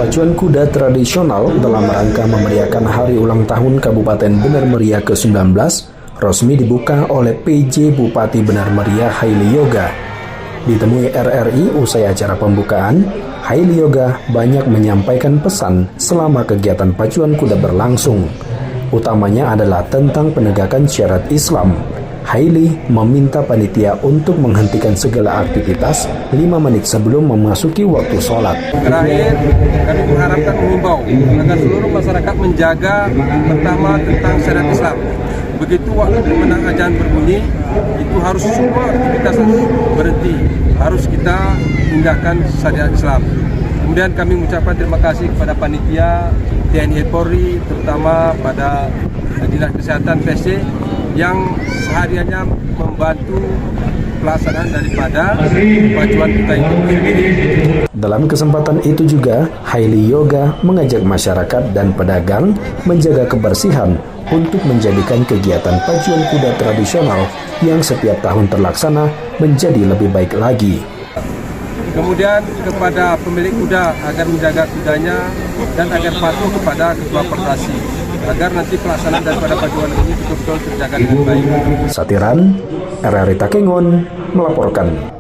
Pacuan kuda tradisional dalam rangka memeriahkan hari ulang tahun Kabupaten Benar Meriah ke-19 resmi dibuka oleh PJ Bupati Benar Meriah Haili Yoga. Ditemui RRI usai acara pembukaan, Haili Yoga banyak menyampaikan pesan selama kegiatan pacuan kuda berlangsung. Utamanya adalah tentang penegakan syariat Islam. Haili meminta panitia untuk menghentikan segala aktivitas 5 menit sebelum memasuki waktu sholat. Terakhir, kami mengharapkan mengimbau agar seluruh masyarakat menjaga pertama tentang syariat Islam. Begitu waktu pemenang azan berbunyi, itu harus semua aktivitas berhenti. Harus kita indahkan syariat Islam. Kemudian kami mengucapkan terima kasih kepada panitia TNI Polri, terutama pada Dinas Kesehatan PC yang sehariannya membantu pelaksanaan daripada pacuan kita itu sendiri. Dalam kesempatan itu juga, Haili Yoga mengajak masyarakat dan pedagang menjaga kebersihan untuk menjadikan kegiatan pacuan kuda tradisional yang setiap tahun terlaksana menjadi lebih baik lagi. Kemudian kepada pemilik kuda agar menjaga kudanya dan agar patuh kepada ketua pertasi agar nanti pelaksanaan daripada pacuan ini betul-betul terjaga dengan baik. Satiran, RRI Takengon melaporkan.